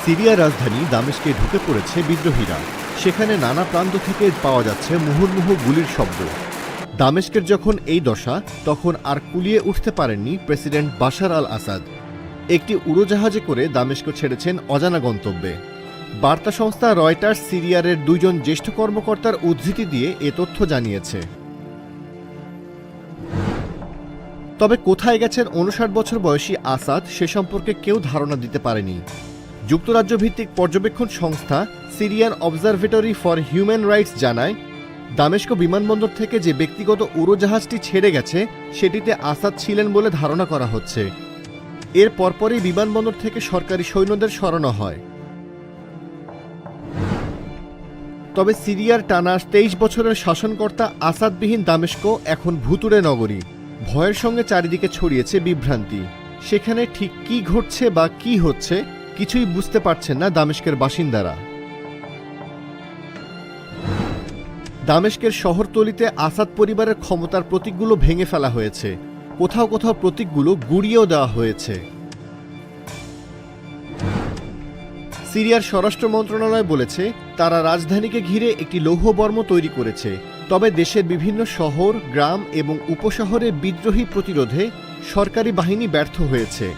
সিরিয়ার রাজধানী দামেস্কে ঢুকে পড়েছে বিদ্রোহীরা। সেখানে নানা প্রান্ত থেকে পাওয়া যাচ্ছে মুহুর্মুহু গুলির শব্দ। দামেস্কের যখন এই দশা, তখন আর কুলিয়ে উঠতে পারেননি প্রেসিডেন্ট বাশার আল আসাদ। একটি উড়োজাহাজে করে দামেস্ক ছেড়েছেন অজানা গন্তব্যে। বার্তা সংস্থা রয়টার্স সিরিয়ার 2জন জ্যেষ্ঠ কর্মকর্তার উদ্ধৃতি দিয়ে এ তথ্য জানিয়েছে। তবে কোথায় গেছেন 59 বছর বয়সী আসাদ, সে সম্পর্কে কেউ ধারণা দিতে পারেনি। যুক্তরাজ্য ভিত্তিক পর্যবেক্ষণ সংস্থা Syrian observatory for human rights জানায়, দামেস্ক বিমানবন্দর থেকে যে ব্যক্তিগত উড়োজাহাজটি ছেড়ে গেছে সেটিতে আসাদ ছিলেন বলে ধারণা করা হচ্ছে। এর পরপরই বিমানবন্দর থেকে সরকারি সৈন্যদের সরানো হয়। তবে সিরিয়ার টানা 23 বছরের শাসনকর্তা আসাদবিহীন দামেস্ক এখন ভুতুড়ে নগরী। ভয়ের সঙ্গে চারিদিকে ছড়িয়েছে বিভ্রান্তি। সেখানে ঠিক কি ঘটছে বা কি হচ্ছে কিছুই বুঝতে পারছেন না দামেস্কের বাসিন্দারা। দামেস্কের শহরতলিতে আসাদ পরিবারের ক্ষমতার প্রতীকগুলো ভেঙে ফেলা হয়েছে। কোথাও কোথাও প্রতীকগুলো গুঁড়িয়েও দেওয়া হয়েছে। সিরিয়ার স্বরাষ্ট্র মন্ত্রণালয় বলেছে, তারা রাজধানীকে ঘিরে একটি লৌহবর্ম তৈরি করেছে। তবে দেশের বিভিন্ন শহর, গ্রাম এবং উপশহরে বিদ্রোহী প্রতিরোধে সরকারি বাহিনী ব্যর্থ হয়েছে।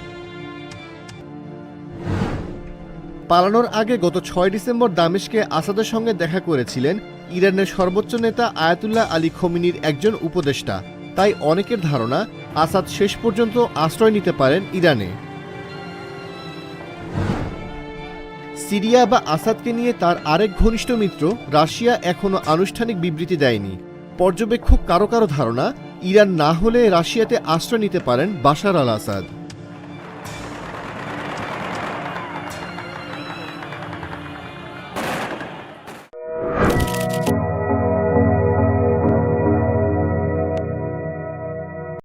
পালানোর আগে গত 6 ডিসেম্বর দামেস্কে আসাদের সঙ্গে দেখা করেছিলেন ইরানের সর্বোচ্চ নেতা আয়াতুল্লাহ আলী খোমেনির একজন উপদেষ্টা। তাই অনেকের ধারণা আসাদ শেষ পর্যন্ত আশ্রয় নিতে পারেন ইরানে। সিরিয়া বা আসাদকে নিয়ে তার আরেক ঘনিষ্ঠ মিত্র রাশিয়া এখনও আনুষ্ঠানিক বিবৃতি দেয়নি। পর্যবেক্ষক কারো কারো ধারণা, ইরান না হলে রাশিয়াতে আশ্রয় নিতে পারেন বাশার আল আসাদ।